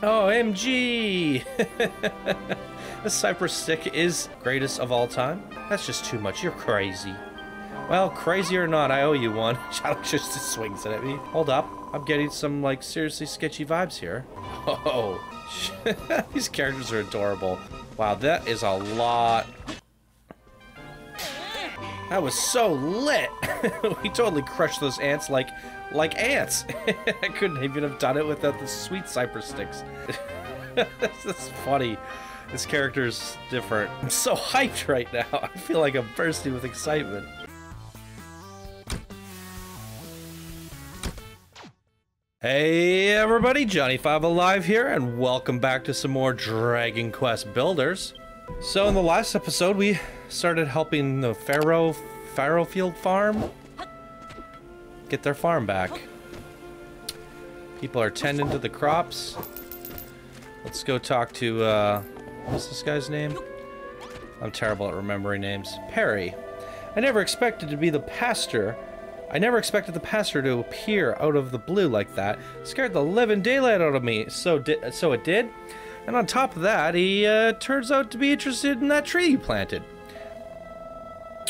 Oh, MG! The cypress stick is greatest of all time? That's just too much. You're crazy. Well, crazy or not, I owe you one. Shadow just swings it at me. Hold up. I'm getting some, like, seriously sketchy vibes here. Oh. These characters are adorable. Wow, that is a lot. That was so lit! We totally crushed those ants like ants! I couldn't even have done it without the sweet cypress sticks. That's funny. This character's different. I'm so hyped right now. I feel like I'm bursting with excitement. Hey everybody, Johnny5 Alive here, and welcome back to some more Dragon Quest Builders. So in the last episode, we started helping the Farrowfield farm get their farm back. People are tending to the crops. Let's go talk to, what's this guy's name? I'm terrible at remembering names. Perry. I never expected the pastor to appear out of the blue like that. It scared the living daylight out of me. So it did. And on top of that, he turns out to be interested in that tree you planted.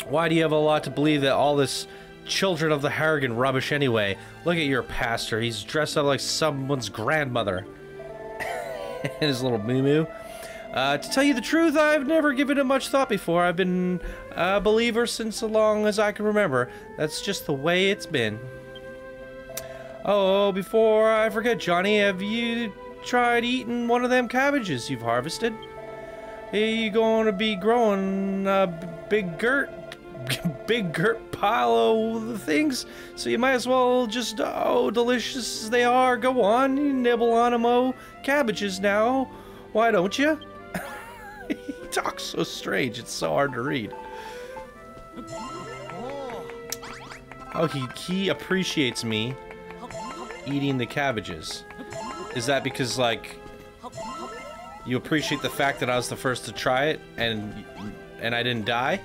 Why do you have a lot to believe that all this children of the Harrigan rubbish anyway? Look at your pastor. He's dressed up like someone's grandmother. And his little moo-moo. To tell you the truth, I've never given it much thought before. I've been a believer since as long as I can remember. That's just the way it's been. Oh, before I forget, Johnny, have you tried eating one of them cabbages you've harvested? You going to be growing a big girt pile of things, so you might as well just, oh, delicious as they are, go on, you nibble on them, oh, cabbages now. Why don't you? He talks so strange, it's so hard to read. Oh, he appreciates me eating the cabbages. Is that because, like, you appreciate the fact that I was the first to try it and I didn't die?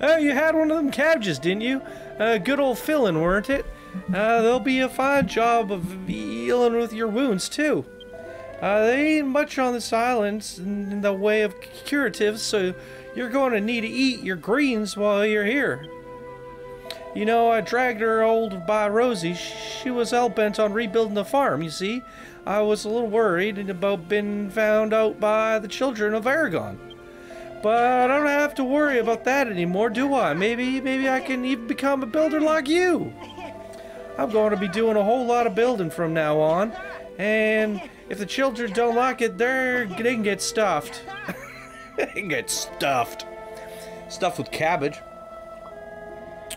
Oh, you had one of them cabbages, didn't you? Good old filling, weren't it? There'll be a fine job of healing with your wounds, too. There ain't much on this island in the way of curatives, so you're going to need to eat your greens while you're here. You know, I dragged her old by Rosie. She was hell-bent on rebuilding the farm, you see. I was a little worried about being found out by the children of Aragon. But I don't have to worry about that anymore, do I? Maybe I can even become a builder like you. I'm going to be doing a whole lot of building from now on, and if the children don't like it, they can get stuffed. They can get stuffed. Stuffed with cabbage.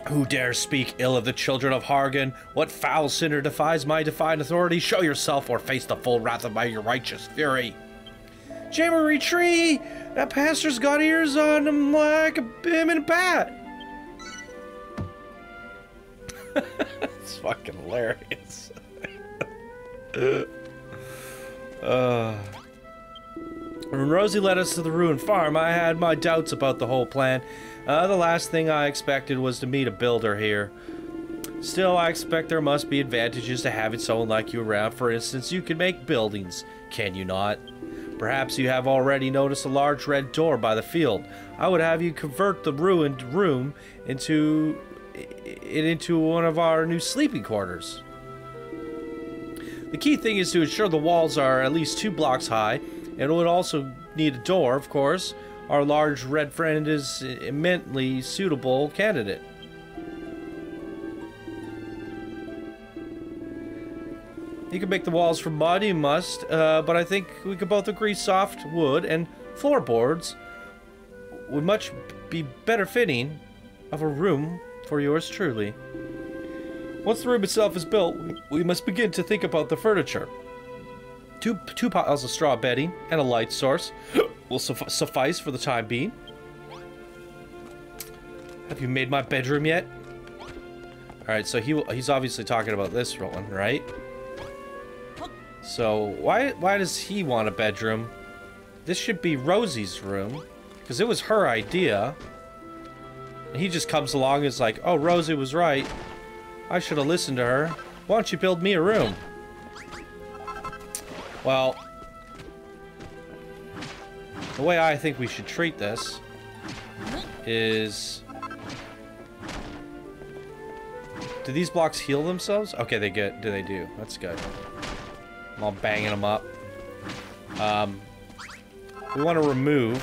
Who dares speak ill of the children of Hargan? What foul sinner defies my divine authority? Show yourself or face the full wrath of my righteous fury. Jamboree tree! That pastor's got ears on him like him and a bat. It's fucking hilarious. When Rosie led us to the ruined farm, I had my doubts about the whole plan. The last thing I expected was to meet a builder here. Still, I expect there must be advantages to having someone like you around. For instance, you can make buildings, can you not? Perhaps you have already noticed a large red door by the field. I would have you convert the ruined room into one of our new sleeping quarters. The key thing is to ensure the walls are at least 2 blocks high, and it would also need a door, of course. Our large red friend is an immensely suitable candidate. You can make the walls from mud, you must, but I think we could both agree soft wood and floorboards would much be better fitting of a room for yours truly. Once the room itself is built, we must begin to think about the furniture. Two piles of straw bedding and a light source will suffice for the time being. Have you made my bedroom yet? Alright, so he's obviously talking about this one, right? So, why does he want a bedroom? This should be Rosie's room, because it was her idea. And he just comes along and is like, oh, Rosie was right. I should have listened to her. Why don't you build me a room? Well, the way I think we should treat this is... Do these blocks heal themselves? Okay, they do. That's good. I'm all banging them up. We want to remove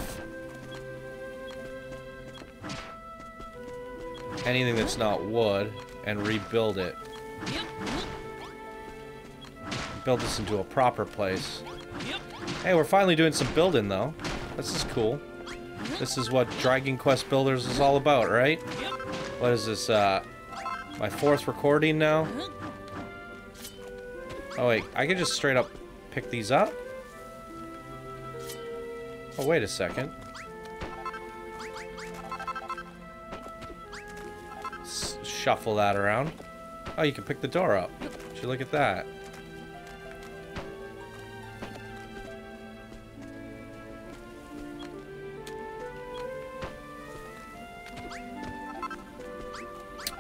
anything that's not wood and rebuild it. Build this into a proper place. Hey, we're finally doing some building though. This is cool. This is what Dragon Quest Builders is all about, right? What is this, my 4th recording now? Oh wait, I can just straight up pick these up? Oh, wait a second. Shuffle that around. Oh, you can pick the door up. Would you look at that?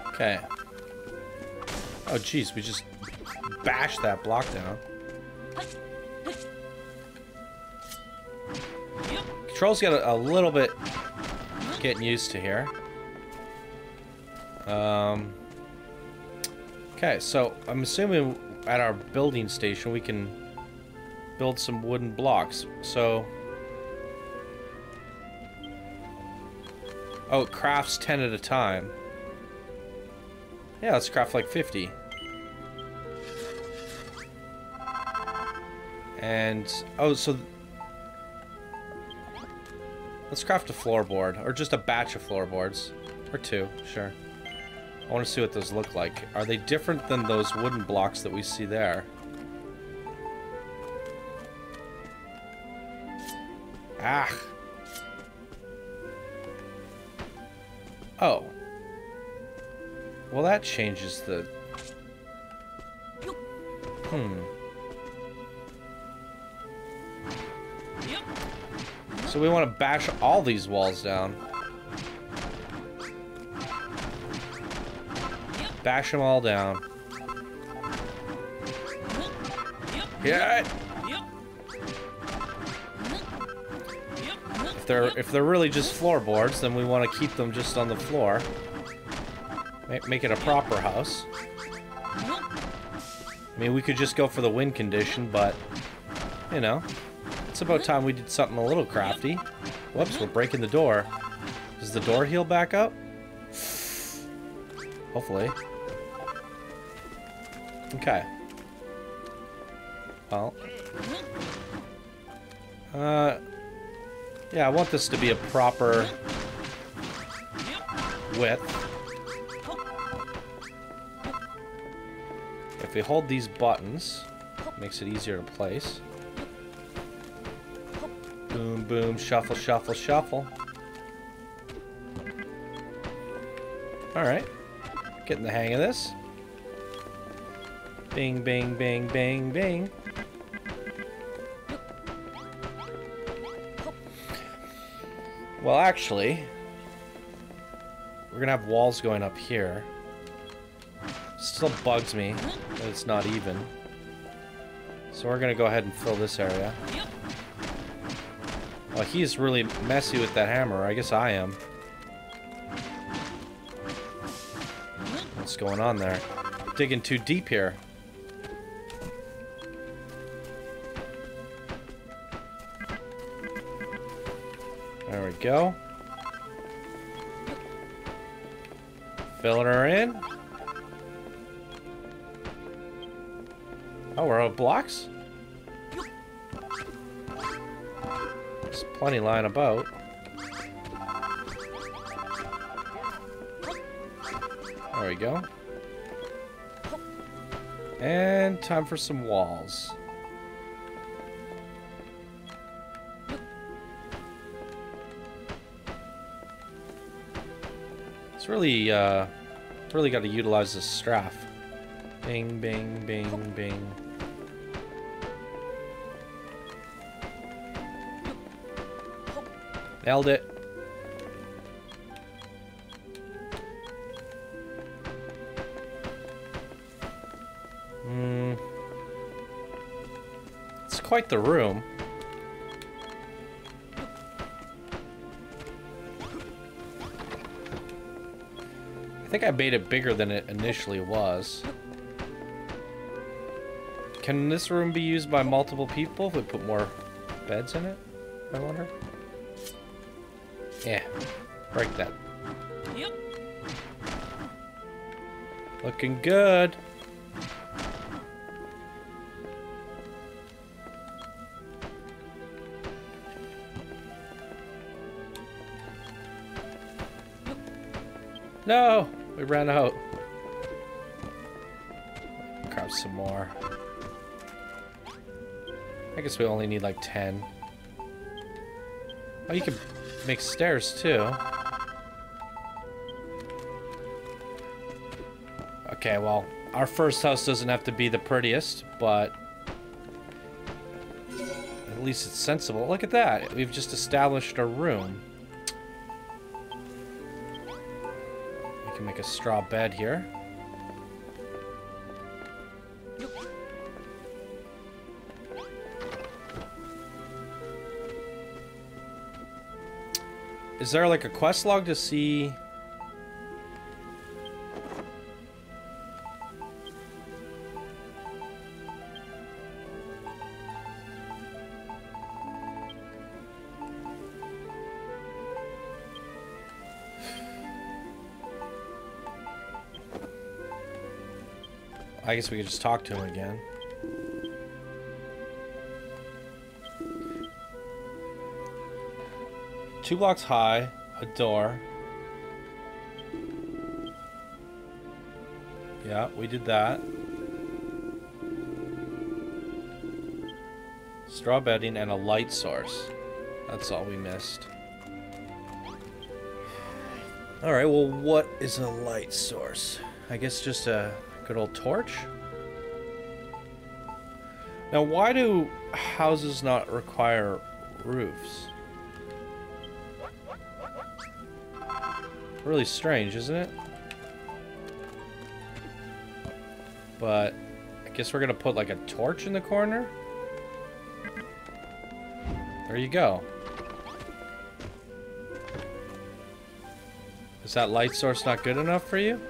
Okay. Oh, jeez, we just bashed that block down. Controls get a little bit getting used to here. Okay, so I'm assuming at our building station we can build some wooden blocks. So, oh, it crafts 10 at a time. Yeah, let's craft like 50. And, oh, so let's craft a floorboard, or just a batch of floorboards. Or 2, sure. I want to see what those look like. Are they different than those wooden blocks that we see there? Ah! Oh. Well, that changes the... So we want to bash all these walls down. Bash them all down. Yeah. If they're really just floorboards, then we want to keep them just on the floor. Make it a proper house. I mean, we could just go for the win condition, but you know, it's about time we did something a little crafty. Whoops, we're breaking the door. Does the door heal back up? Hopefully. Okay. Well. Yeah, I want this to be a proper width. If we hold these buttons, it makes it easier to place. Boom, boom, shuffle, shuffle, shuffle. Alright. Getting the hang of this. Bing, bing, bing, bing, bing. Well, actually, we're gonna have walls going up here. Still bugs me that it's not even. So we're gonna go ahead and fill this area. Well, he's really messy with that hammer. I guess I am. What's going on there? Digging too deep here. There we go. Filling her in. Oh, we're out of blocks? There's plenty lying about. There we go. And time for some walls. It's really, really got to utilize this straff. Bing, bing, bing, bing. Nailed it. quite the room. I think I made it bigger than it initially was. Can this room be used by multiple people if we put more beds in it? I wonder. Yeah, break that. Yep. Looking good. No, we ran out. Grab some more. I guess we only need like 10. Oh, you can make stairs too. Okay, well, our first house doesn't have to be the prettiest, but at least it's sensible. Look at that. We've just established a room. We can make a straw bed here. Is there like a quest log to see? I guess we could just talk to him again. Two blocks high, a door. Yeah, we did that. Straw bedding and a light source. That's all we missed. Alright, well, what is a light source? I guess just a good old torch? Now, why do houses not require roofs? Really strange, isn't it? But I guess we're gonna put like a torch in the corner. There you go. Is that light source not good enough for you?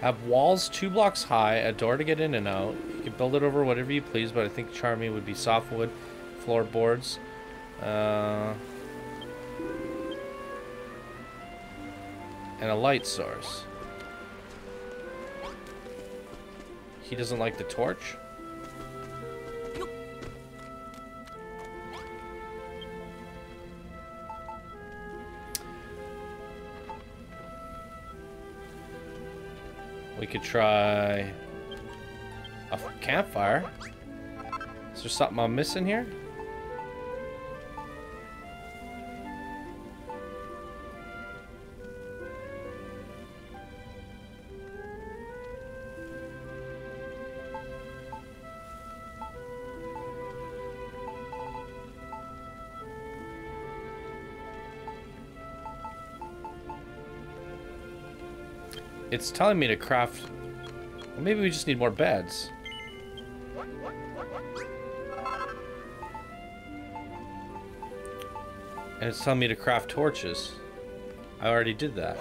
Have walls 2 blocks high, a door to get in and out. You can build it over whatever you please, but I think charming would be softwood floorboards. And a light source. He doesn't like the torch? We could try a campfire. Is there something I'm missing here? It's telling me to craft... Well, maybe we just need more beds. And it's telling me to craft torches. I already did that.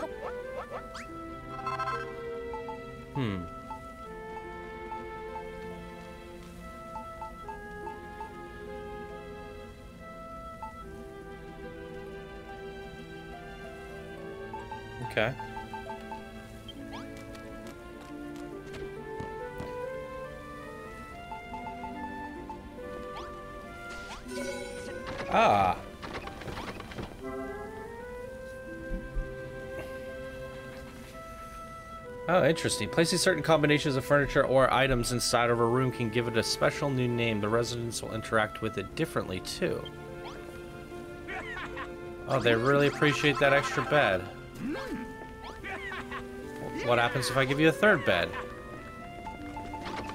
Okay. Ah. Oh, interesting. Placing certain combinations of furniture or items inside of a room can give it a special new name. The residents will interact with it differently, too. Oh, they really appreciate that extra bed. What happens if I give you a third bed?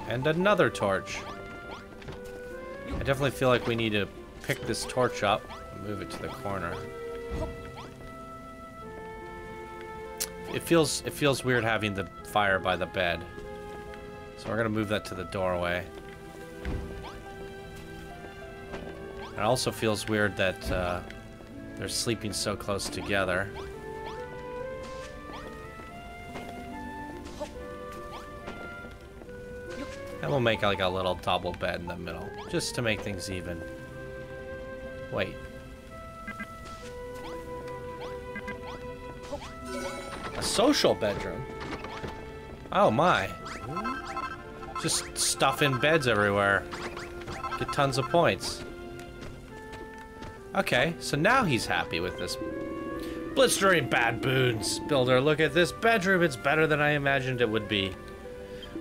And another torch. I definitely feel like we need to pick this torch up and move it to the corner. It feels weird having the fire by the bed. So we're gonna move that to the doorway. It also feels weird that they're sleeping so close together. And we'll make like a little double bed in the middle, just to make things even. Wait. A social bedroom? Oh my. Just stuff in beds everywhere. Get tons of points. Okay, so now he's happy with this. Blistering bad boons, builder. Look at this bedroom. It's better than I imagined it would be.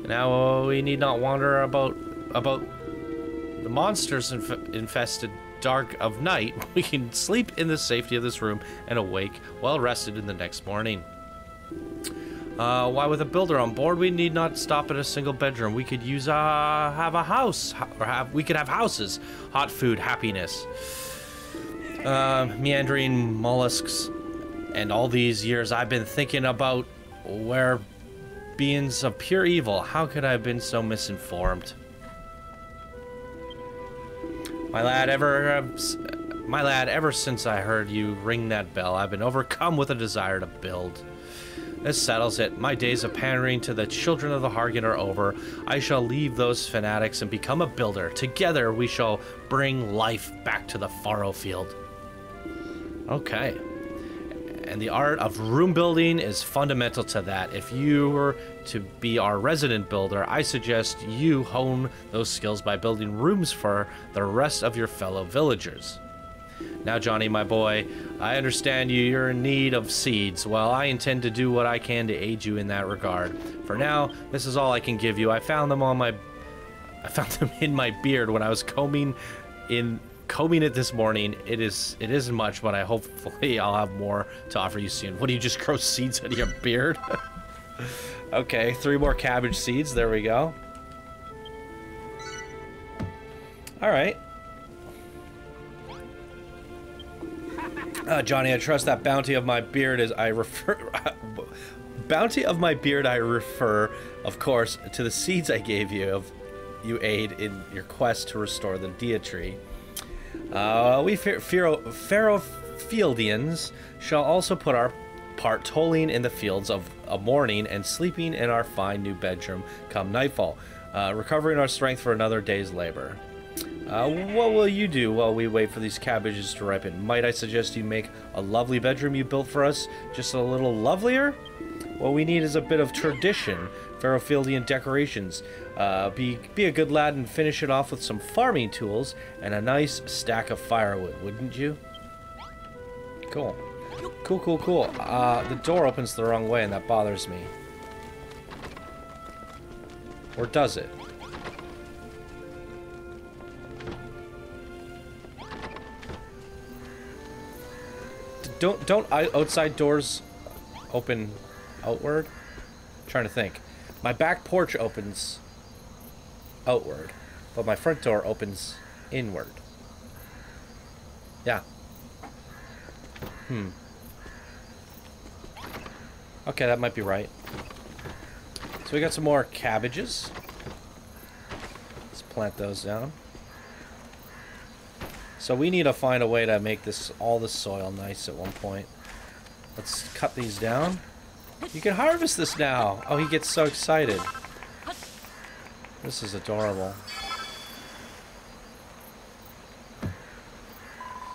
Now we need not wander about the monsters infested dark of night. We can sleep in the safety of this room and awake well rested in the next morning. Why, with a builder on board, we need not stop at a single bedroom. We could use have a house, or we could have houses, hot food, happiness, meandering mollusks, and all these years I've been thinking about where beings of pure evil. How could I have been so misinformed? My lad, ever since I heard you ring that bell, I've been overcome with a desire to build. This settles it. My days of pandering to the children of the Hargan are over. I shall leave those fanatics and become a builder. Together we shall bring life back to the Faro Field. Okay. And the art of room building is fundamental to that. If you were to be our resident builder, I suggest you hone those skills by building rooms for the rest of your fellow villagers. Now, Johnny, my boy, I understand you're in need of seeds. Well, I intend to do what I can to aid you in that regard. For now, this is all I can give you. I found them in my beard when I was combing it this morning. It isn't much, but hopefully I'll have more to offer you soon. What do you just grow seeds out of your beard? Okay, 3 more cabbage seeds. There we go. All right. Johnny, I trust that bounty of my beard as I refer... bounty of my beard I refer, of course, to the seeds I gave you aid in your quest to restore the Dia tree. We Pharaohfieldians shall also put our part tolling in the fields of a morning and sleeping in our fine new bedroom come nightfall, recovering our strength for another day's labor. What will you do while we wait for these cabbages to ripen? Might I suggest you make a lovely bedroom you built for us just a little lovelier? What we need is a bit of tradition, Pharaohfieldian decorations. Be a good lad and finish it off with some farming tools and a nice stack of firewood, wouldn't you? Cool. Cool. The door opens the wrong way and that bothers me. Or does it? Don't outside doors open outward? I'm trying to think. My back porch opens outward, but my front door opens inward. Yeah. Okay, that might be right. So we got some more cabbages. Let's plant those down. So we need to find a way to make all this soil nice at one point. Let's cut these down. You can harvest this now. Oh, he gets so excited. This is adorable.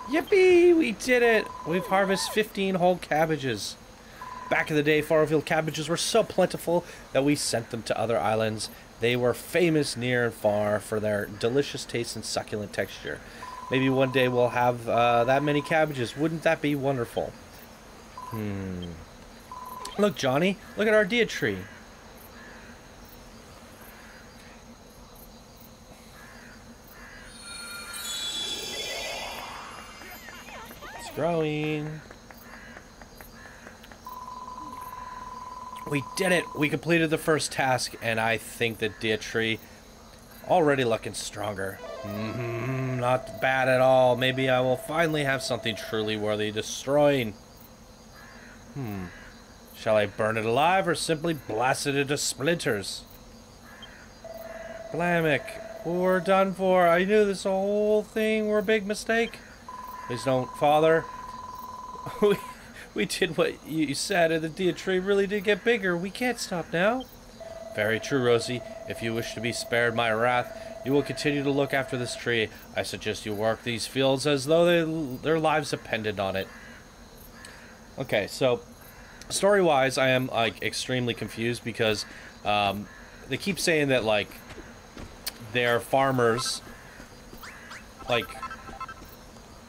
Yippee! We did it! We've harvested 15 whole cabbages. Back in the day, Farafield cabbages were so plentiful that we sent them to other islands. They were famous near and far for their delicious taste and succulent texture. Maybe one day we'll have that many cabbages. Wouldn't that be wonderful? Look, Johnny. Look at our Dia tree. It's growing. We did it. We completed the first task, and I think the Dia tree already looking stronger. Not bad at all. Maybe I will finally have something truly worthy destroying. Shall I burn it alive or simply blast it into splinters? Blamick, we're done for. I knew this whole thing were a big mistake. Please don't, Father. We did what you said, and the dear tree really did get bigger. We can't stop now. Very true, Rosie. If you wish to be spared my wrath, you will continue to look after this tree. I suggest you work these fields as though their lives depended on it. Okay, so story-wise, I am like extremely confused because they keep saying that like they're farmers, like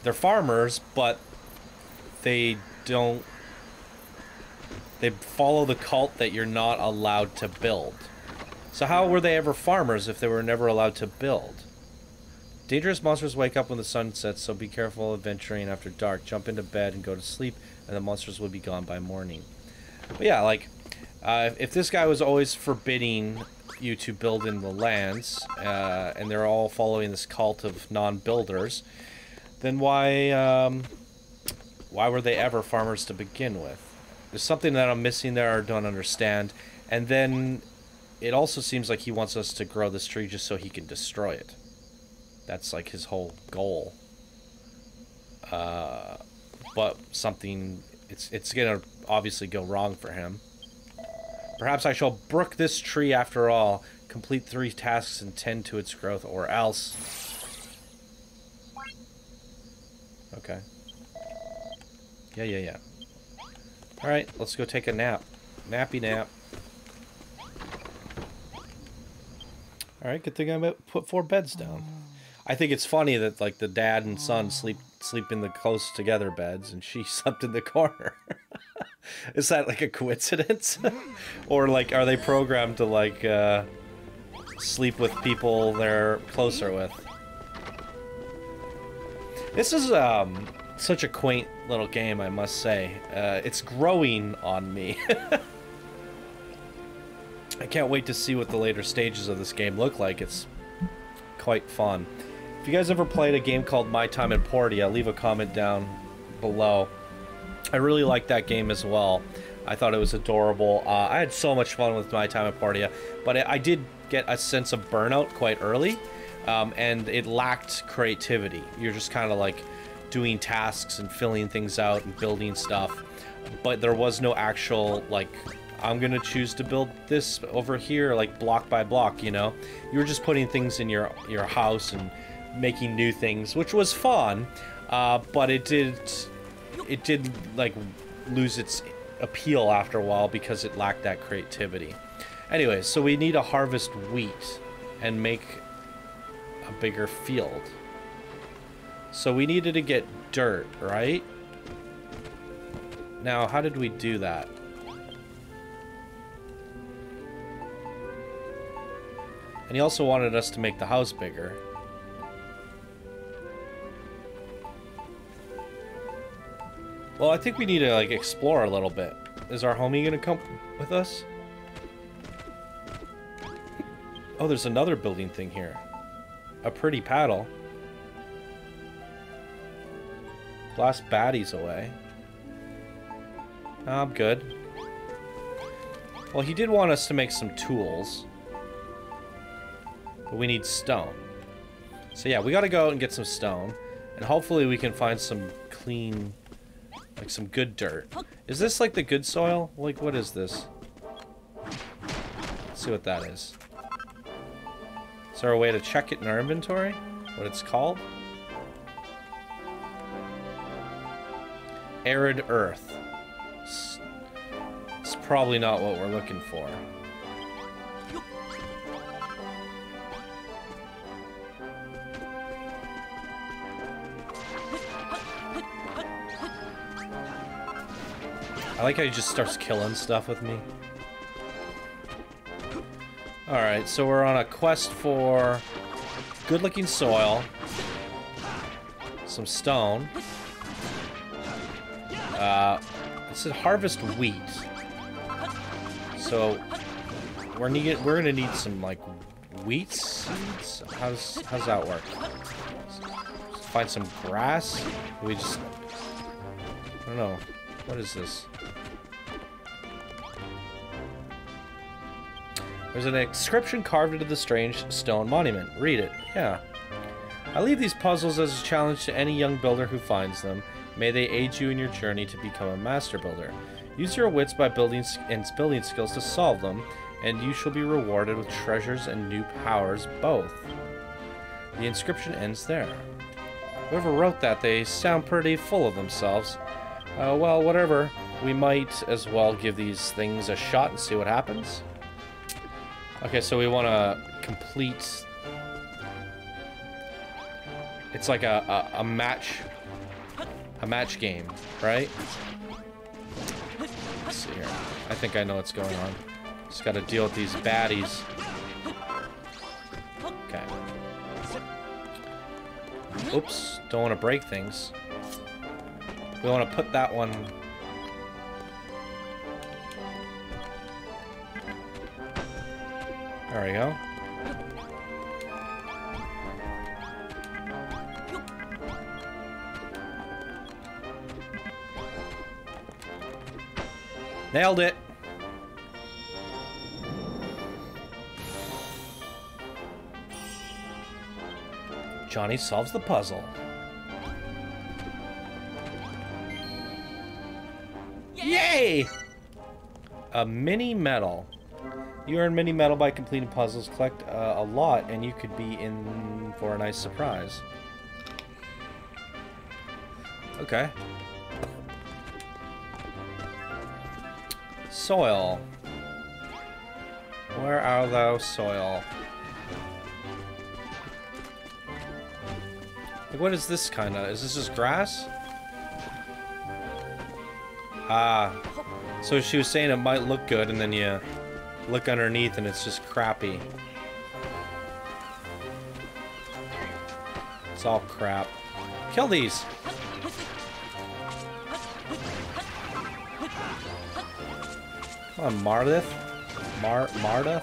they're farmers, but they follow the cult that you're not allowed to build. So how were they ever farmers if they were never allowed to build? Dangerous monsters wake up when the sun sets, so be careful of venturing after dark. Jump into bed and go to sleep, and the monsters will be gone by morning. But yeah, like, if this guy was always forbidding you to build in the lands, and they're all following this cult of non-builders, then why were they ever farmers to begin with? There's something that I'm missing there or don't understand. And then it also seems like he wants us to grow this tree just so he can destroy it. That's like his whole goal. But something, it's gonna obviously go wrong for him. Perhaps I shall brook this tree after all. Complete 3 tasks and tend to its growth, or else. Okay. Yeah. Alright, let's go take a nap. Nappy nap. Alright, good thing I put 4 beds down. I think it's funny that like the dad and son sleep in the close together beds and she slept in the corner. Is that like a coincidence? Or like are they programmed to like sleep with people they're closer with? This is such a quaint little game, I must say. It's growing on me. I can't wait to see what the later stages of this game look like. It's quite fun. If you guys ever played a game called My Time in Portia, leave a comment down below. I really liked that game as well. I thought it was adorable. I had so much fun with My Time in Portia, but I did get a sense of burnout quite early, and it lacked creativity. You're just kind of like doing tasks and filling things out and building stuff, but there was no actual like I'm gonna choose to build this over here like block by block, you know. You were just putting things in your house and making new things, which was fun, but it did like lose its appeal after a while because it lacked that creativity. Anyway, so we need to harvest wheat and make a bigger field. So we needed to get dirt, right? Now, how did we do that? And he also wanted us to make the house bigger. Well, I think we need to, like, explore a little bit. Is our homie gonna come with us? Oh, there's another building thing here. A pretty paddle. Blast baddies away. I'm good. Well, he did want us to make some tools. But we need stone. So yeah, we gotta go and get some stone. And hopefully we can find some clean, like some good dirt. Is this like the good soil? Like, what is this? Let's see what that is. Is there a way to check it in our inventory? What it's called? Arid earth. It's probably not what we're looking for. I like how he just starts killing stuff with me. Alright, so we're on a quest for good-looking soil, some stone. It said harvest wheat. So we're gonna need some like wheat seeds. How's that work? Find some grass. We just I don't know. What is this? There's an inscription carved into the strange stone monument. Read it. Yeah. I leave these puzzles as a challenge to any young builder who finds them. May they aid you in your journey to become a master builder. Use your wits by building skills to solve them, and you shall be rewarded with treasures and new powers both. The inscription ends there. Whoever wrote that, they sound pretty full of themselves. Well, whatever. We might as well give these things a shot and see what happens. Okay, so we want to complete... It's like a match game, right? Let's see here. I think I know what's going on. Just got to deal with these baddies. Okay. Oops, don't want to break things. We want to put that one... There we go. Nailed it. Johnny solves the puzzle. Yay! A mini medal. You earn mini medal by completing puzzles. Collect a lot, and you could be in for a nice surprise. Okay. Soil. Where are thou, soil? Like, what is this kind of? Is this just grass? Ah. So she was saying it might look good, and then you look underneath and it's just crappy. It's all crap. Kill these! Come on, Mardith? Marda?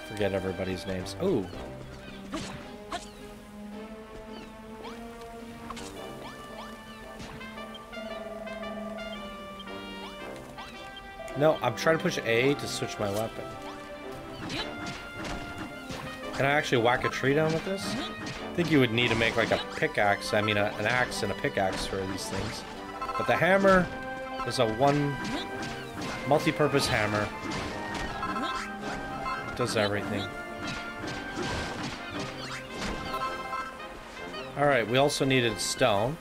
Forget everybody's names. Ooh. No, I'm trying to push A to switch my weapon. Can I actually whack a tree down with this? I think you would need to make like a pickaxe, I mean an axe and a pickaxe for these things. But the hammer is a multi-purpose hammer. It does everything. Alright, we also needed stone.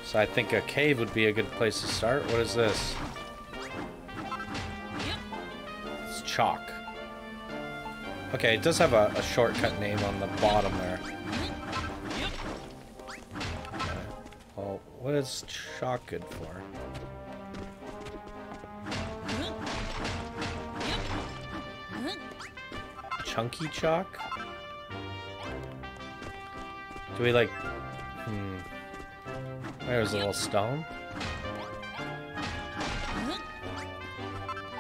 So I think a cave would be a good place to start. What is this? Chalk. Okay, it does have a shortcut name on the bottom there. Okay. Well, what is chalk good for? Chunky chalk? Do we like... There's a little stone.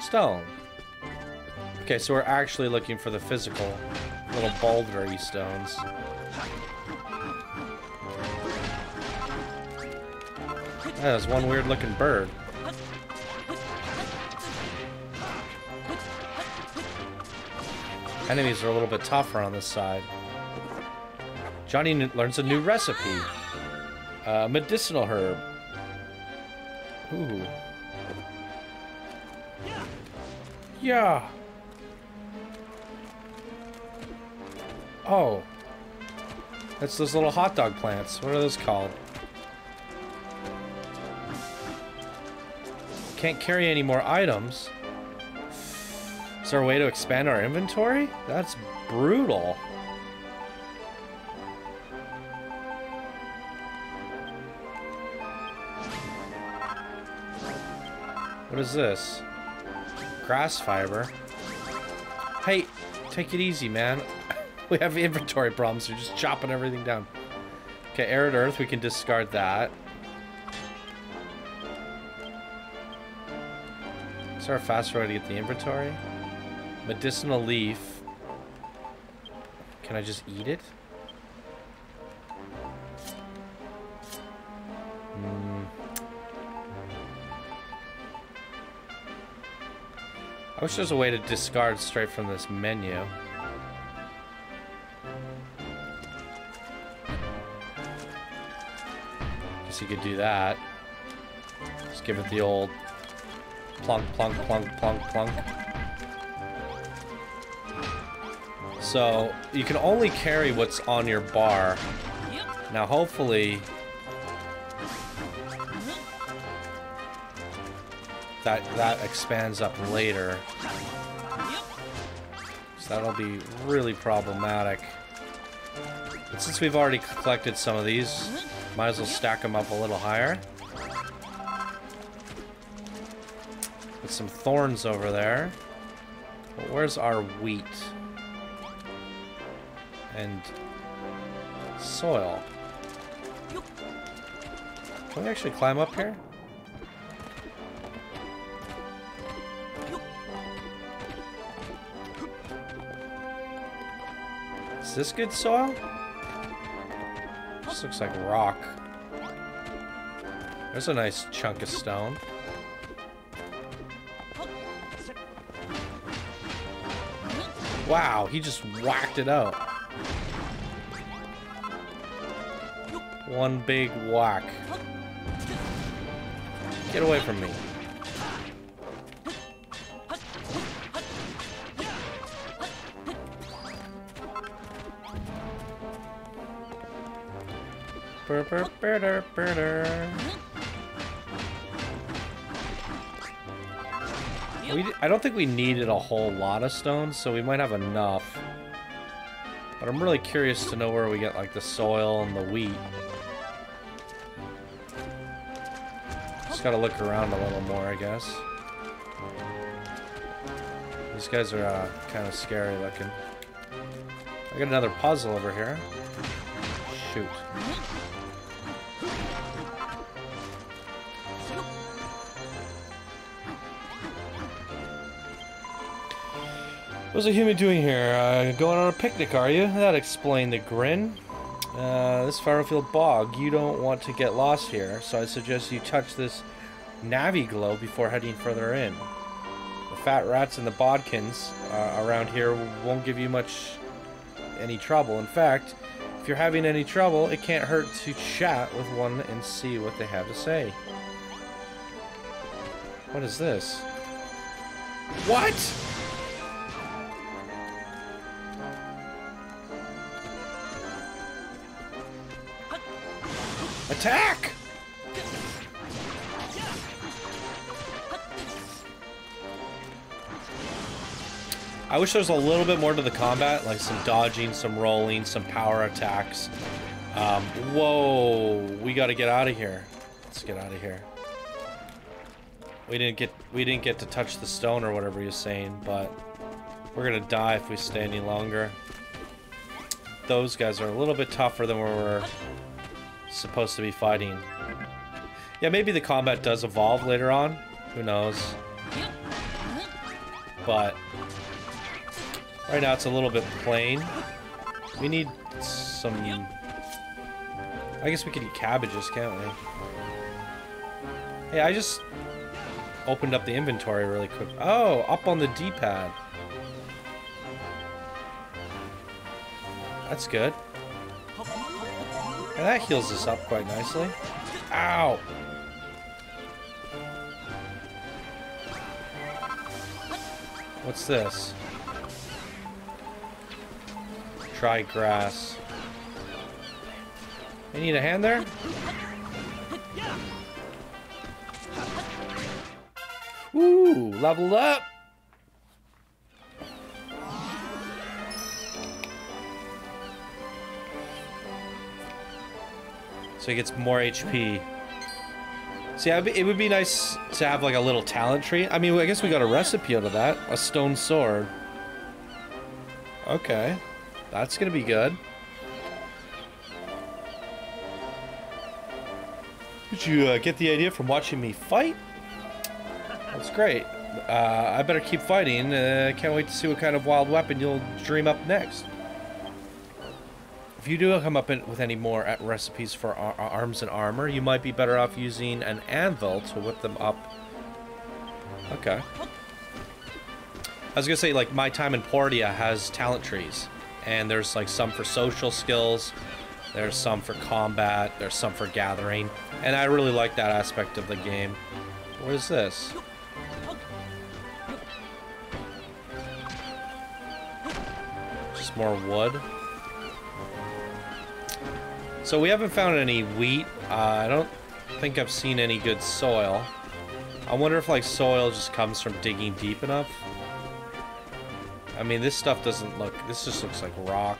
Stone. Okay, so we're actually looking for the physical little bouldery stones. There's one weird looking bird. Enemies are a little bit tougher on this side. Johnny learns a new recipe. Medicinal herb. Ooh. Yeah. Oh. That's those little hot dog plants. What are those called? Can't carry any more items. Is there a way to expand our inventory? That's brutal. What is this? Grass fiber. Hey, take it easy, man. We have inventory problems. You're just chopping everything down. Okay, arid earth. We can discard that. Is there a faster way to get the inventory? Medicinal leaf. Can I just eat it? I wish there was a way to discard straight from this menu. Guess you could do that. Just give it the old plunk, plunk, plunk, plunk, plunk. So, you can only carry what's on your bar. Now, hopefully, that expands up later. So that'll be really problematic. But since we've already collected some of these, might as well stack them up a little higher. With some thorns over there. But where's our wheat? And soil. Can we actually climb up here? Is this good soil? This looks like rock. There's a nice chunk of stone. Wow, he just whacked it out. One big whack. Get away from me. I don't think we needed a whole lot of stones, so we might have enough. But I'm really curious to know where we get like the soil and the wheat. Just gotta look around a little more, I guess. These guys are kind of scary looking. I got another puzzle over here. Shoot. What's a human doing here? Going on a picnic, are you? That explained the grin. This Furrowfield bog. You don't want to get lost here, so I suggest you touch this Navi glow before heading further in. The fat rats and the bodkins around here won't give you any trouble. In fact, if you're having any trouble, it can't hurt to chat with one and see what they have to say. What is this? What? Attack! I wish there was a little bit more to the combat, like some dodging, some rolling, some power attacks. Whoa, we gotta get out of here. Let's get out of here. We didn't get to touch the stone or whatever you're saying, but we're gonna die if we stay any longer. Those guys are a little bit tougher than we were supposed to be fighting. Yeah, maybe the combat does evolve later on. Who knows? But right now it's a little bit plain. We need some... I guess we could eat cabbages, can't we? Hey, I just opened up the inventory really quick. Oh, up on the D-pad. That's good. And that heals us up quite nicely. Ow! What's this? Dry grass. You need a hand there? Ooh, leveled up! So he gets more HP. See, it would be nice to have like a little talent tree. I mean, I guess we got a recipe out of that. A stone sword. Okay. That's gonna be good. Did you get the idea from watching me fight? That's great. I better keep fighting. Can't wait to see what kind of wild weapon you'll dream up next. If you do come up with any more recipes for arms and armor, you might be better off using an anvil to whip them up. Okay. was gonna say, like, my time in Portia has talent trees. And there's, like, some for social skills. There's some for combat. There's some for gathering. And I really like that aspect of the game. What is this? Just more wood. So we haven't found any wheat. I don't think I've seen any good soil. I wonder if, like, soil just comes from digging deep enough. I mean, this stuff doesn't look... This just looks like rock.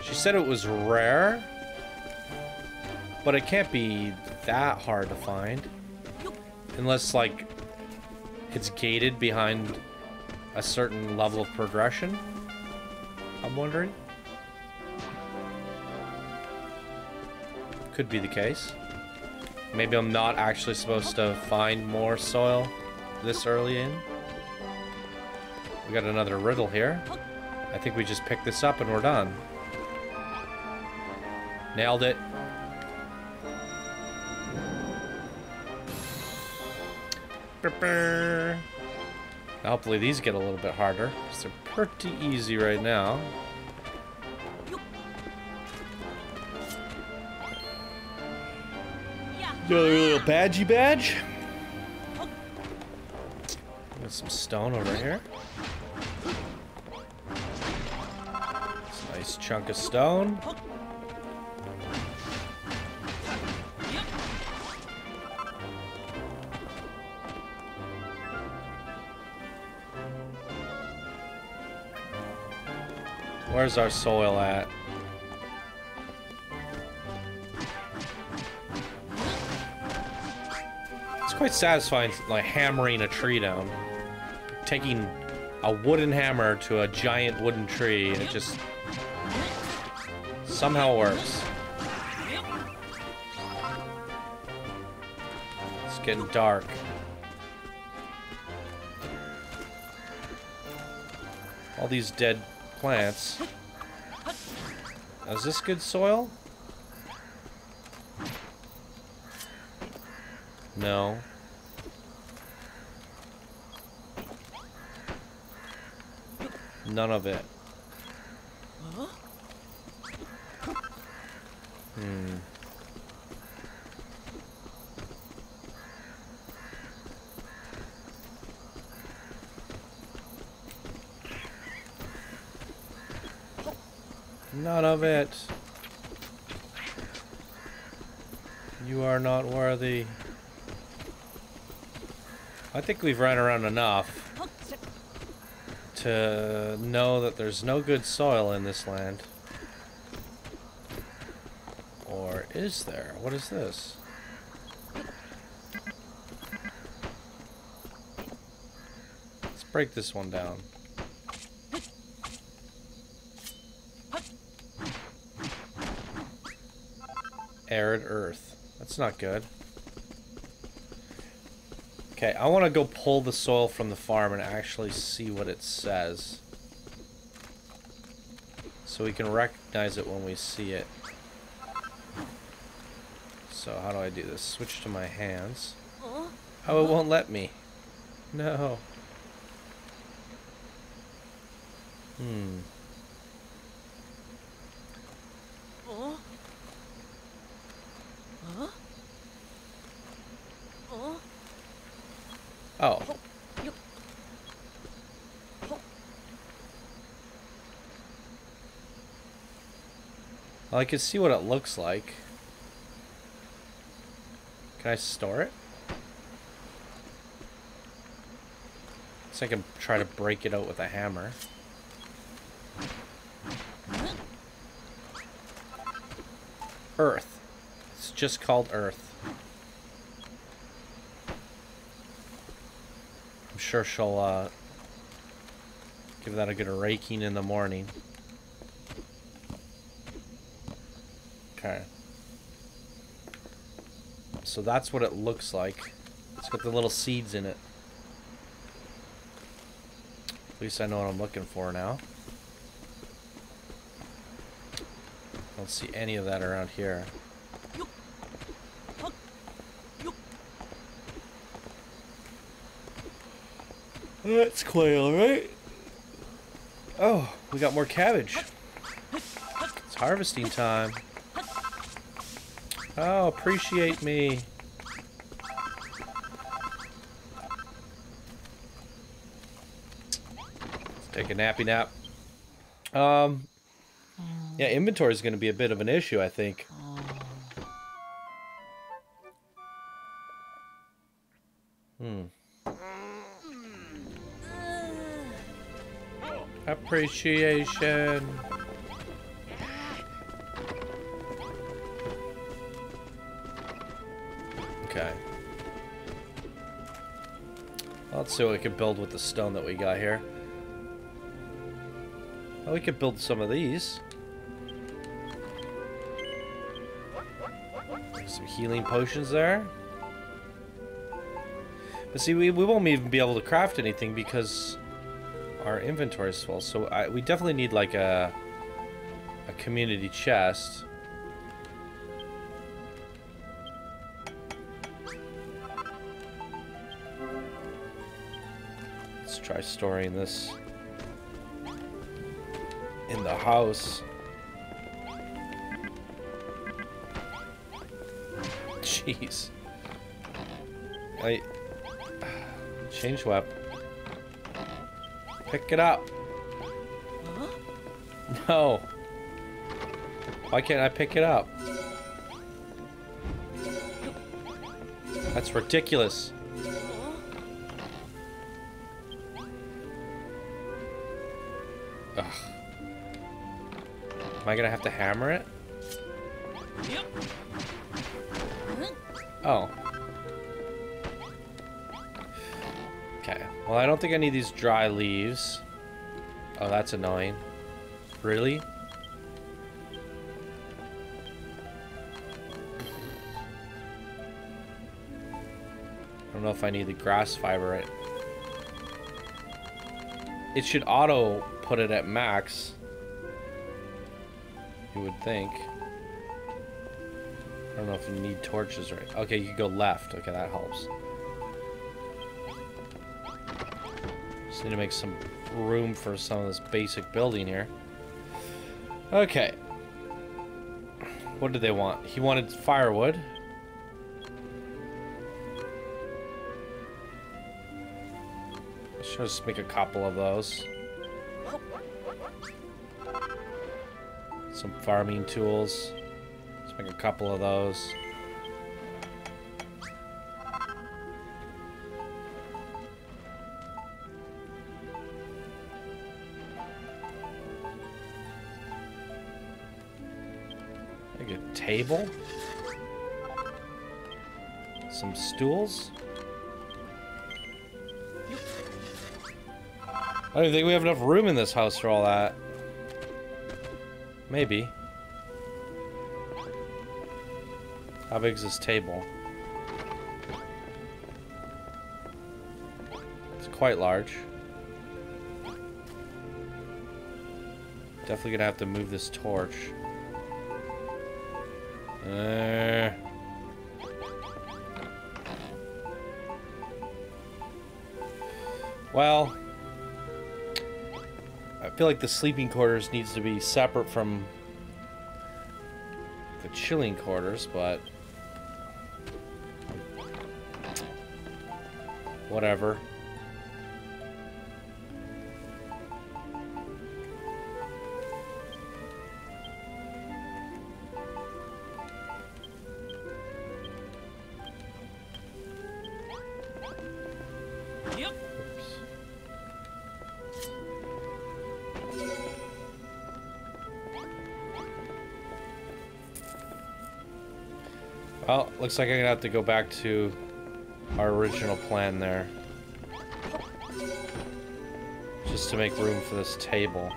She said it was rare, but it can't be that hard to find. Unless, like, it's gated behind a certain level of progression. I'm wondering. Could be the case. Maybe I'm not actually supposed to find more soil this early in. We got another riddle here. I think we just pick this up and we're done. Nailed it. Now hopefully these get a little bit harder, because they're pretty easy right now. Another little badgy badge. Got some stone over here. It's a nice chunk of stone. Where's our soil at? It's quite satisfying, like, hammering a tree down. Taking a wooden hammer to a giant wooden tree, and it just somehow works. It's getting dark. All these dead plants. Is this good soil? No. None of it. None of it. You are not worthy. I think we've run around enough to know that there's no good soil in this land. Or is there? What is this? Let's break this one down. Arid earth. That's not good. Okay, I want to go pull the soil from the farm and actually see what it says. So we can recognize it when we see it. So how do I do this? Switch to my hands. Oh, it won't let me. No. Oh. Well, I can see what it looks like. Can I store it? So I can try to break it out with a hammer. Earth. It's just called Earth. I'm sure she'll give that a good raking in the morning. Okay. So that's what it looks like. It's got the little seeds in it. At least I know what I'm looking for now. Don't see any of that around here. That's quail, right? Oh, we got more cabbage. It's harvesting time. Oh, appreciate me. Let's take a nappy nap. Yeah, inventory is going to be a bit of an issue, I think. Appreciation. Okay. Let's see what we can build with the stone that we got here. Well, we could build some of these. Some healing potions there. But see, we won't even be able to craft anything because our inventory is full. So we definitely need like a community chest. Let's try storing this in the house. Jeez. Wait. Change weapon. Pick it up. No. Why can't I pick it up? That's ridiculous. Ugh. Am I gonna have to hammer it? Oh. Okay. Well, I don't think I need these dry leaves. Oh, that's annoying. Really? I don't know if I need the grass fiber. It should auto put it at max. You would think. I don't know if you need torches right. Okay, you can go left. Okay, that helps. Just need to make some room for some of this basic building here. Okay. What did they want? He wanted firewood. Let's just make a couple of those. Some farming tools. Let's make a couple of those. Make a table. Some stools. I don't think we have enough room in this house for all that. Maybe. How big is this table? It's quite large. Definitely gonna have to move this torch. Well, I feel like the sleeping quarters needs to be separate from the chilling quarters, but whatever. Well, looks like I'm gonna have to go back to our original plan there. Just to make room for this table.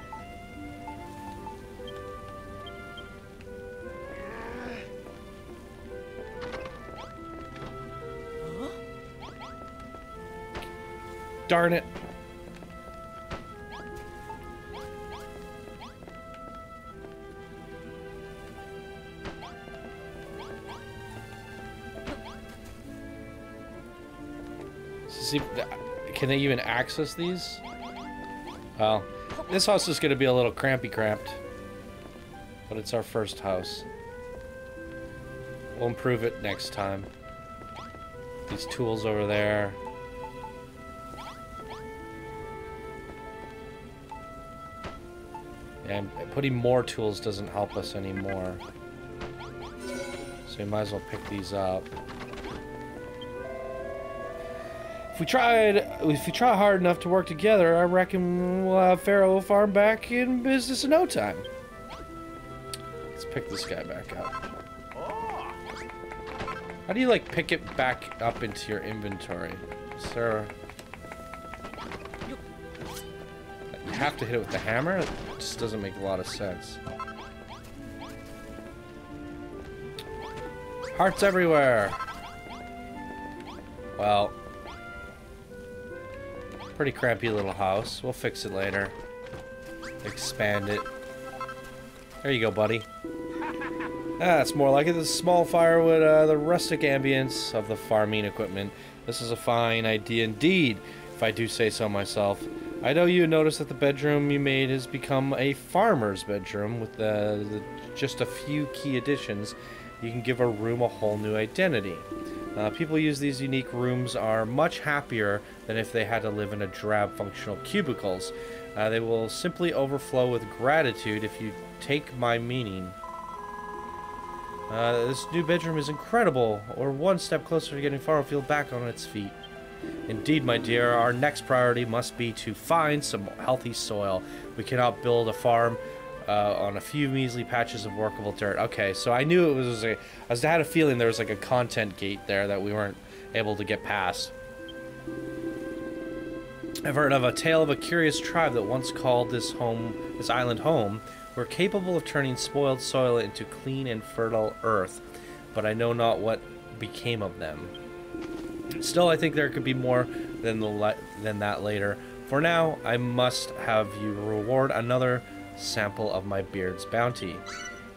Darn it. See, can they even access these? Well, this house is going to be a little cramped. But it's our first house. We'll improve it next time. These tools over there. And putting more tools doesn't help us anymore. So we might as well pick these up. If we try hard enough to work together, I reckon we'll have Pharaoh Farm back in business in no time. Let's pick this guy back up. How do you, like, pick it back up into your inventory? Sir. You have to hit it with the hammer? It just doesn't make a lot of sense. Hearts everywhere! Well. Pretty crampy little house. We'll fix it later. Expand it. There you go, buddy. That's more like it. The small firewood, the rustic ambience of the farming equipment. This is a fine idea indeed, if I do say so myself. I know you noticed that the bedroom you made has become a farmer's bedroom with just a few key additions. You can give a room a whole new identity. People who use these unique rooms are much happier than if they had to live in a drab functional cubicles. They will simply overflow with gratitude if you take my meaning. This new bedroom is incredible. We're one step closer to getting Farrowfield back on its feet. Indeed, my dear, our next priority must be to find some healthy soil. We cannot build a farm on a few measly patches of workable dirt. Okay, so I knew it was I had a feeling there was like a content gate there that we weren't able to get past. I've heard of a tale of a curious tribe that once called this island home. Were capable of turning spoiled soil into clean and fertile earth, but I know not what became of them. Still, I think there could be more than that later. For now, I must have you reward another sample of my beard's bounty.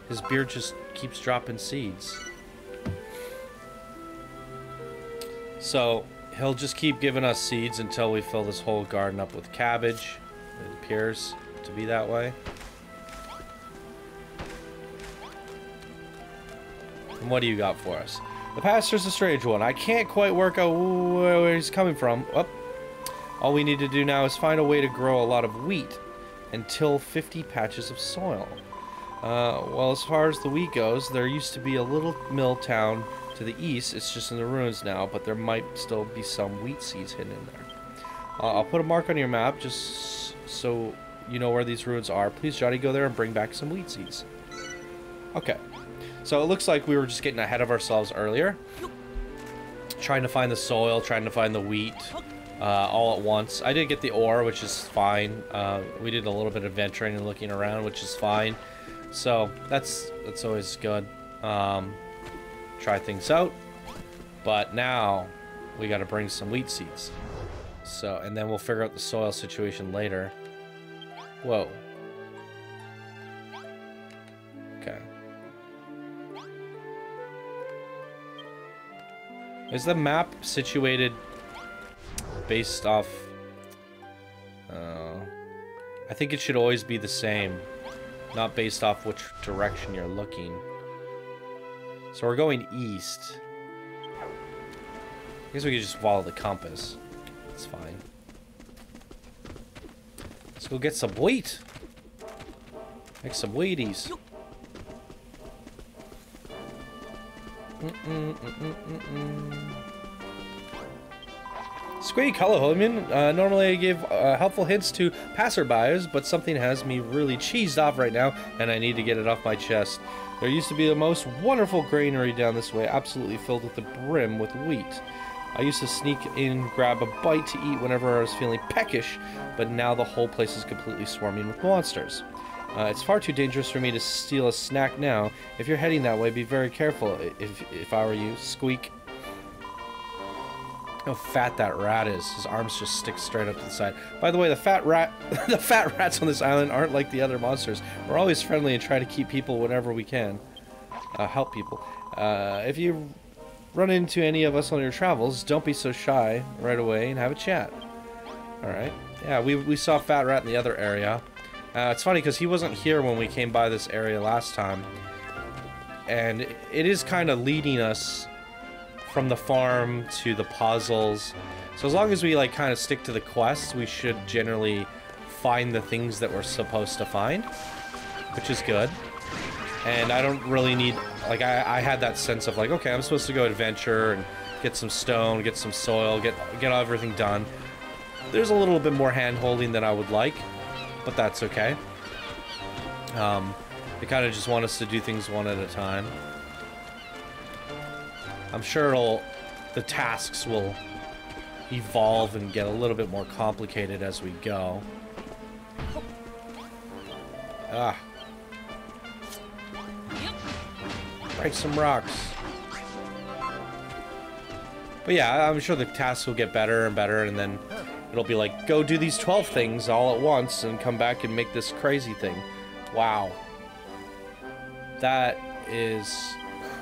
His beard just keeps dropping seeds. So, he'll just keep giving us seeds until we fill this whole garden up with cabbage. It appears to be that way. And what do you got for us? The pastor's a strange one. I can't quite work out where he's coming from. Oh. All we need to do now is find a way to grow a lot of wheat and till 50 patches of soil. Well, as far as the wheat goes, there used to be a little mill town to the east. It's just in the ruins now, but there might still be some wheat seeds hidden in there. I'll put a mark on your map just so you know where these ruins are. Please, Johnny, go there and bring back some wheat seeds. Okay. So it looks like we were just getting ahead of ourselves earlier. Trying to find the soil, trying to find the wheat all at once. I did get the ore, which is fine. We did a little bit of venturing and looking around, which is fine. So that's always good. Try things out. But now we got to bring some wheat seeds. So, and then we'll figure out the soil situation later. Whoa. Okay. Is the map situated based off... I think it should always be the same, not based off which direction you're looking. So we're going east. I guess we could just follow the compass. That's fine. Let's go get some wheat. Make some Wheaties. Squeak, hello, Homan. Normally I give helpful hints to passerbys, but something has me really cheesed off right now, and I need to get it off my chest. There used to be the most wonderful granary down this way, absolutely filled with the brim with wheat. I used to sneak in, grab a bite to eat whenever I was feeling peckish, but now the whole place is completely swarming with monsters. It's far too dangerous for me to steal a snack now. If you're heading that way, be very careful. If I were you, Squeak. How fat that rat is. His arms just stick straight up to the side. By the way, the fat rats on this island aren't like the other monsters. We're always friendly and try to keep people whenever we can. Help people. If you run into any of us on your travels, don't be so shy right away and have a chat. Alright. Yeah, we saw Fat Rat in the other area. It's funny because he wasn't here when we came by this area last time. And it is kind of leading us from the farm to the puzzles. So as long as we like kind of stick to the quests, we should generally find the things that we're supposed to find, which is good. And I don't really need, like, I had that sense of like, okay, I'm supposed to go adventure and get some stone, get some soil, get everything done. There's a little bit more hand-holding than I would like, but that's okay. They kind of just want us to do things one at a time. I'm sure the tasks will evolve and get a little bit more complicated as we go. Ah. Break some rocks. But yeah, I'm sure the tasks will get better and better, and then it'll be like, go do these 12 things all at once and come back and make this crazy thing. Wow. That is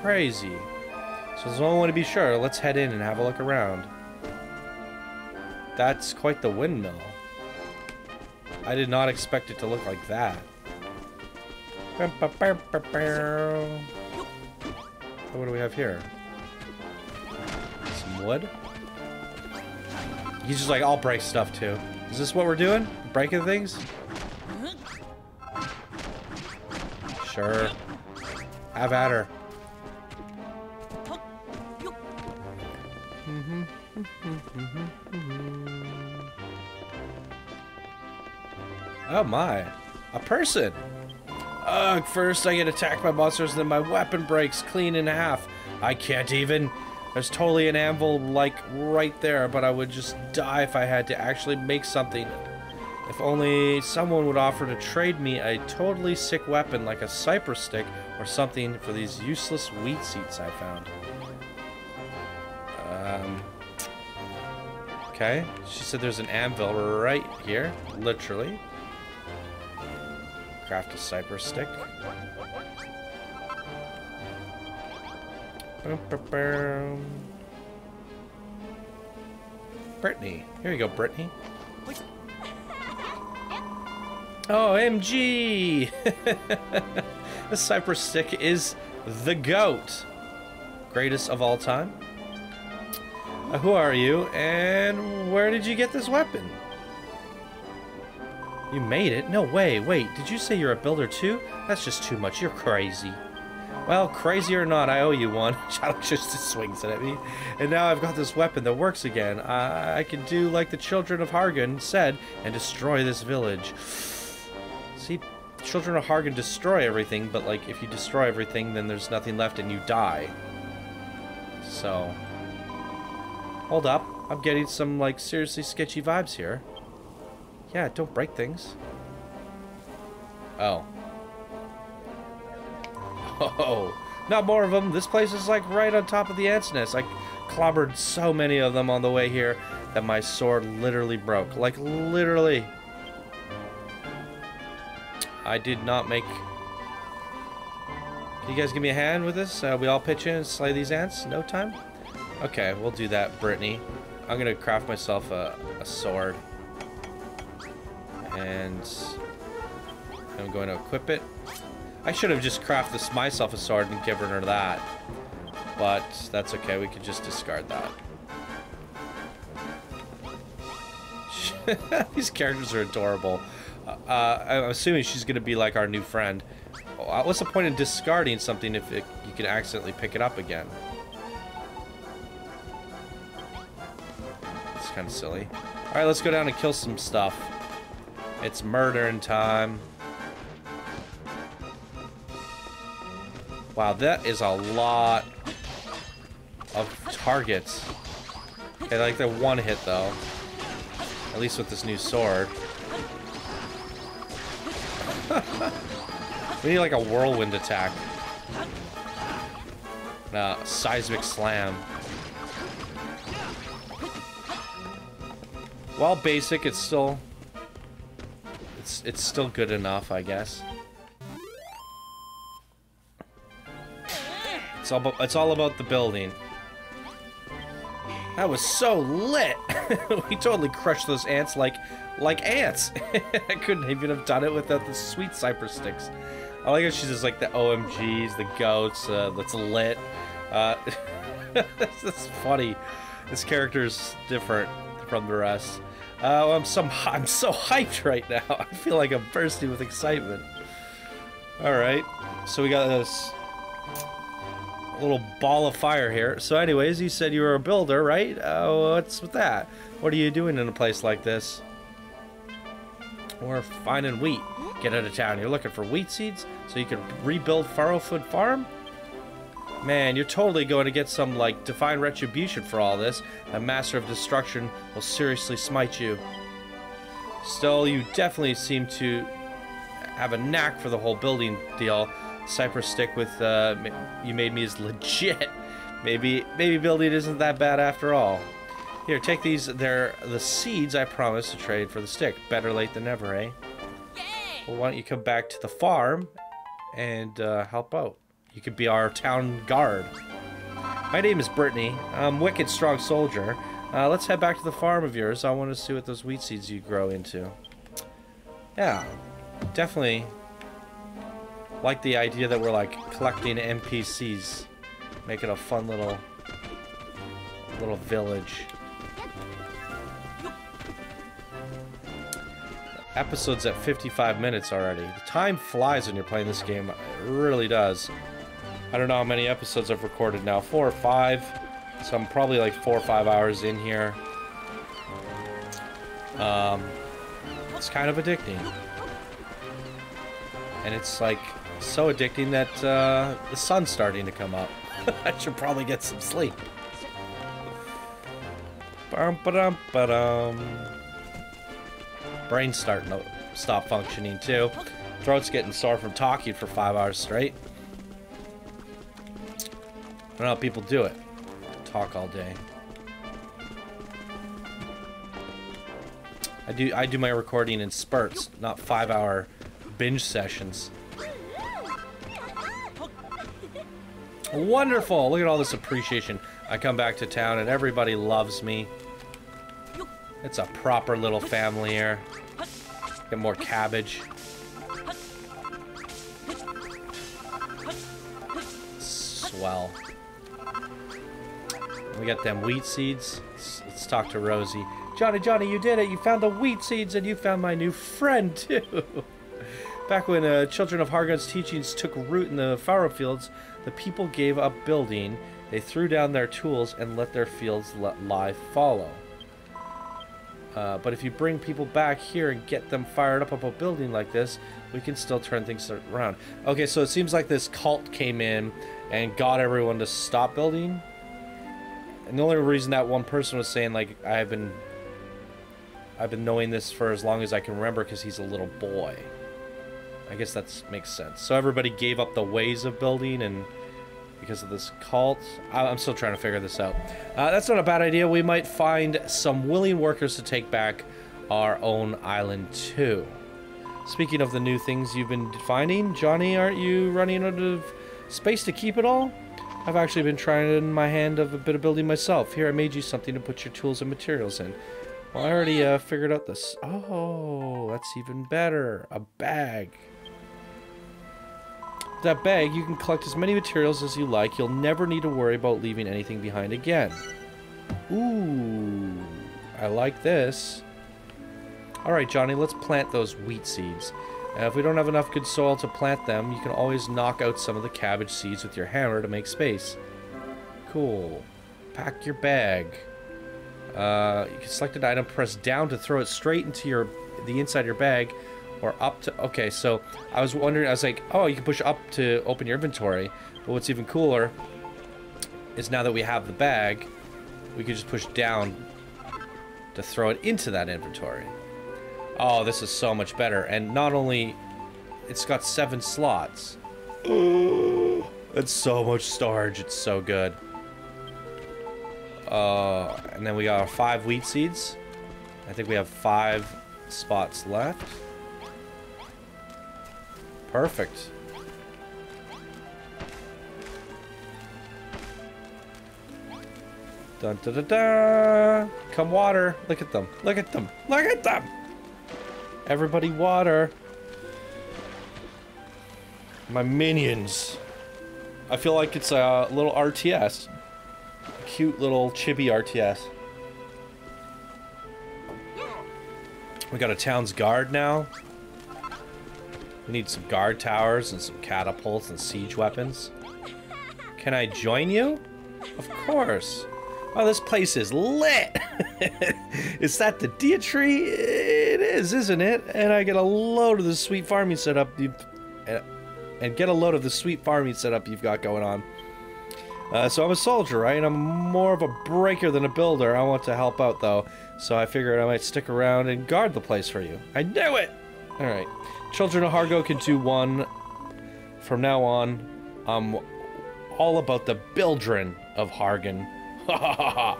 crazy. So as long as I want to be sure, let's head in and have a look around. That's quite the windmill. I did not expect it to look like that. What do we have here? Some wood? He's just like, I'll break stuff too. Is this what we're doing? Breaking things? Sure. Have at her. Oh my. A person! Ugh, first I get attacked by monsters, then my weapon breaks clean in half. I can't even. There's totally an anvil, like, right there, but I would just die if I had to actually make something. If only someone would offer to trade me a totally sick weapon like a cypress stick or something for these useless wheat seeds I found. Okay. She said there's an anvil right here, literally. Craft a cypress stick. Brittany. Here you go, Brittany. Oh, MG! The cypress stick is the GOAT. Greatest of all time. Who are you, and where did you get this weapon? You made it? No way. Wait, did you say you're a builder too? That's just too much. You're crazy. Well, crazy or not, I owe you one. Shadow just swings it at me. And now I've got this weapon that works again. I can do like the children of Hargan said and destroy this village. See, children of Hargan destroy everything, but like if you destroy everything, then there's nothing left and you die. So, hold up. I'm getting some like seriously sketchy vibes here. Yeah, don't break things. Oh. Oh, not more of them. This place is like right on top of the ants' nest. I clobbered so many of them on the way here that my sword literally broke. Like, literally. I did not make... Can you guys give me a hand with this? We all pitch in and slay these ants? No time? Okay, we'll do that, Brittany. I'm gonna craft myself a sword. And I'm going to equip it. I should have just crafted myself a sword and given her that. But that's okay, we could just discard that. These characters are adorable. I'm assuming she's going to be like our new friend. What's the point in discarding something if you can accidentally pick it up again? It's kind of silly. Alright, let's go down and kill some stuff. It's murdering time. Wow, that is a lot of targets. Okay, like the one hit though. At least with this new sword. We need like a whirlwind attack. Seismic slam. While basic, it's still... It's still good enough, I guess. It's all about the building. That was so lit. We totally crushed those ants like ants. I couldn't even have done it without the sweet cypress sticks. I like how she's just like the OMGs, the goats, that's lit. That's funny. This character's different from the rest. I'm so hyped right now. I feel like I'm bursting with excitement. Alright, so we got this little ball of fire here. So anyways, you said you were a builder, right? What's with that? What are you doing in a place like this? We're finding wheat. Get out of town. You're looking for wheat seeds so you can rebuild Farrowfoot Farm? Man, you're totally going to get some, like, divine retribution for all this. A master of destruction will seriously smite you. Still, you definitely seem to have a knack for the whole building deal. Cypress stick with, you made me is legit. Maybe building isn't that bad after all. Here, take these. They're the seeds I promised to trade for the stick. Better late than never, eh? Well, why don't you come back to the farm and help out? You could be our town guard. My name is Brittany. I'm wicked strong soldier. Let's head back to the farm of yours. I want to see what those wheat seeds you grow into. Yeah, definitely like the idea that we're like collecting NPCs, make it a fun little village. Episode's at 55 minutes already. The time flies when you're playing this game. It really does. I don't know how many episodes I've recorded now. 4 or 5. So I'm probably like 4 or 5 hours in here. It's kind of addicting. And it's like so addicting that the sun's starting to come up. I should probably get some sleep. Brain's starting to stop functioning too. Throat's getting sore from talking for 5 hours straight. I don't know how people do it. Talk all day. I do my recording in spurts, not 5-hour binge sessions. Wonderful! Look at all this appreciation. I come back to town and everybody loves me. It's a proper little family here. Get more cabbage. Swell. We got them wheat seeds. Let's talk to Rosie. Johnny, you did it! You found the wheat seeds and you found my new friend, too! Back when children of Hargon's teachings took root in the farrow fields, the people gave up building, they threw down their tools and let their fields lie fallow. But if you bring people back here and get them fired up about building like this, we can still turn things around. Okay, so it seems like this cult came in and got everyone to stop building. And the only reason that one person was saying, like, I've been knowing this for as long as I can remember because he's a little boy. I guess that makes sense. So everybody gave up the ways of building and because of this cult. I'm still trying to figure this out. That's not a bad idea. We might find some willing workers to take back our own island too. Speaking of the new things you've been finding, Johnny, aren't you running out of space to keep it all? I've actually been trying my hand of a bit of building myself. Here, I made you something to put your tools and materials in. Well, I already figured out this. Oh, that's even better. A bag. That bag, you can collect as many materials as you like. You'll never need to worry about leaving anything behind again. Ooh, I like this. Alright, Johnny, let's plant those wheat seeds. If we don't have enough good soil to plant them, you can always knock out some of the cabbage seeds with your hammer to make space. Cool. Pack your bag. You can select an item, press down to throw it straight into the inside of your bag. Or up to... Okay, so I was wondering, I was like, oh, you can push up to open your inventory. But what's even cooler is now that we have the bag, we can just push down to throw it into that inventory. Oh, this is so much better. And not only... It's got 7 slots. It's so much storage. It's so good. And then we got 5 wheat seeds. I think we have 5 spots left. Perfect. Dun, da, da, da. Come water. Look at them. Look at them. Look at them. Everybody water. My minions. I feel like it's a little RTS. A cute little chibi RTS. We got a town's guard now. We need some guard towers and some catapults and siege weapons. Can I join you? Of course. Oh, this place is lit! Is that the Dia Tree? It is, isn't it? And I get a load of the sweet farming setup and get a load of the sweet farming setup you've got going on. So I'm a soldier, right? I'm more of a breaker than a builder. I want to help out, though. So I figured I might stick around and guard the place for you. I knew it! Alright. Children of Hargo can do one. From now on, I'm all about the Bildren of Hargan. Ha ha ha ha!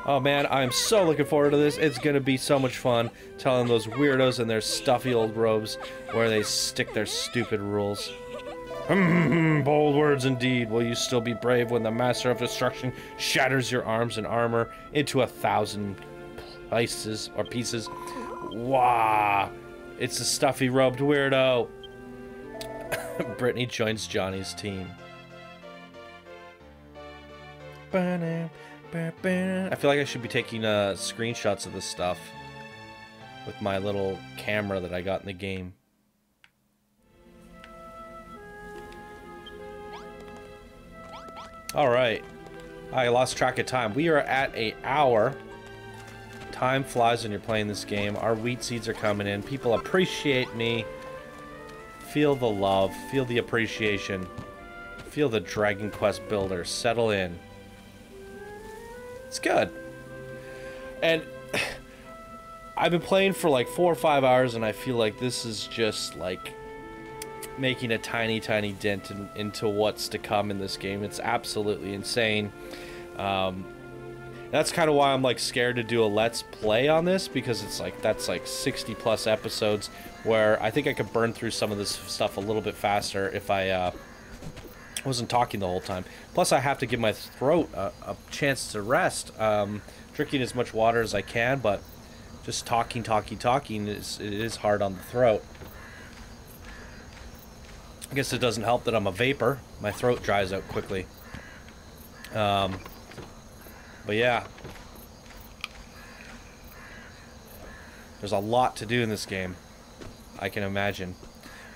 Oh man, I'm so looking forward to this. It's gonna be so much fun telling those weirdos in their stuffy old robes where they stick their stupid rules. Bold words indeed. Will you still be brave when the Master of Destruction shatters your arms and armor into 1,000 pieces or pieces? Wah! It's a stuffy robed weirdo. Brittany joins Johnny's team. I feel like I should be taking screenshots of this stuff with my little camera that I got in the game. Alright. I lost track of time. We are at an hour. Time flies when you're playing this game. Our wheat seeds are coming in. People appreciate me. Feel the love. Feel the appreciation. Feel the Dragon Quest builder. Settle in. It's good. And I've been playing for like 4 or 5 hours and I feel like this is just like making a tiny dent into what's to come in this game. It's absolutely insane. That's kind of why I'm like scared to do a let's play on this, because it's like that's like 60 plus episodes where I think I could burn through some of this stuff a little bit faster if I wasn't talking the whole time. Plus I have to give my throat a chance to rest. Drinking as much water as I can, but just talking is hard on the throat. I guess it doesn't help that I'm a vapor. My throat dries out quickly. But yeah. There's a lot to do in this game. I can imagine.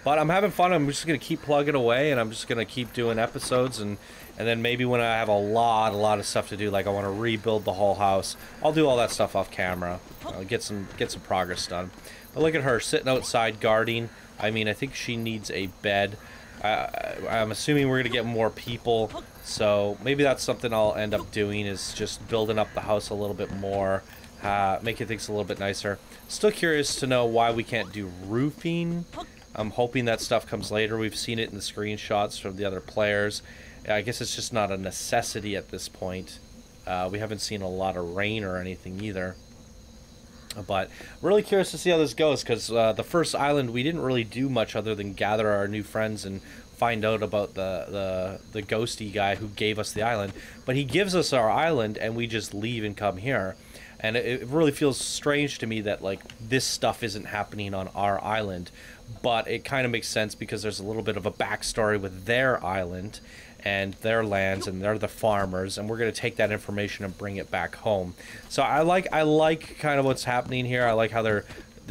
But I'm having fun. I'm just going to keep plugging away, and I'm just going to keep doing episodes, and then maybe when I have a lot of stuff to do, like I want to rebuild the whole house, I'll do all that stuff off camera. Get some progress done. But look at her sitting outside guarding. I mean, I think she needs a bed. I'm assuming we're going to get more people, so maybe that's something I'll end up doing, is just building up the house a little bit more, making things a little bit nicer. Still curious to know why we can't do roofing. I'm hoping that stuff comes later. We've seen it in the screenshots from the other players. I guess it's just not a necessity at this point. We haven't seen a lot of rain or anything either. But really curious to see how this goes, because the first island we didn't really do much other than gather our new friends and find out about the ghosty guy who gave us the island. But he gives us our island and we just leave and come here. And it really feels strange to me that like this stuff isn't happening on our island. But it kind of makes sense because there's a little bit of a backstory with their island and their lands, and they're the farmers, and we're going to take that information and bring it back home. So I like kind of what's happening here. I like how they're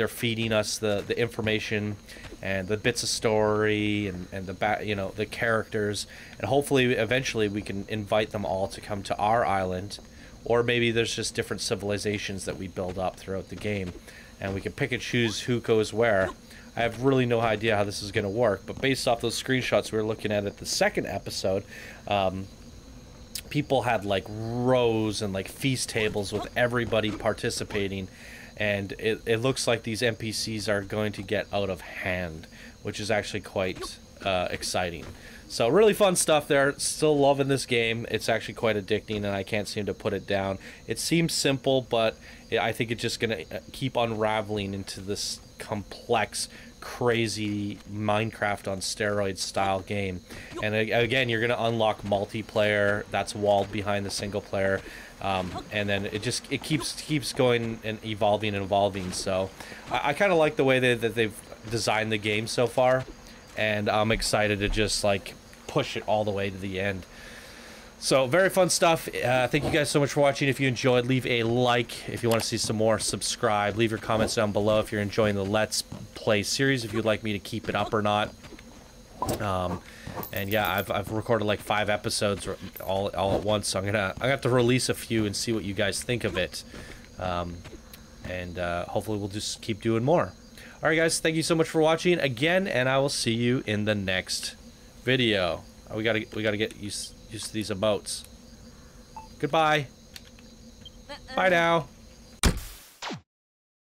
feeding us the information and the bits of story and the characters, and hopefully eventually we can invite them all to come to our island, or maybe there's just different civilizations that we build up throughout the game, and we can pick and choose who goes where. I have really no idea how this is going to work, but based off those screenshots we were looking at the second episode, people had like rows and like feast tables with everybody participating, and it looks like these NPCs are going to get out of hand, which is actually quite exciting. So really fun stuff there. Still loving this game. It's actually quite addicting, and I can't seem to put it down. It seems simple, but I think it's just going to keep unraveling into this complex, crazy Minecraft on steroids style game. And again, you're going to unlock multiplayer that's walled behind the single player. And then it keeps going and evolving and evolving. So I kind of like the way that they've designed the game so far, and I'm excited to just like push it all the way to the end. So very fun stuff. Thank you guys so much for watching. If you enjoyed, leave a like. If you want to see some more, subscribe. Leave your comments down below if you're enjoying the Let's Play series, if you'd like me to keep it up or not. And yeah, I've recorded like 5 episodes all at once, so I'm gonna have to release a few and see what you guys think of it. And hopefully we'll just keep doing more. Alright guys, thank you so much for watching again, and I will see you in the next video. We gotta get used to these emotes. Goodbye. Bye now.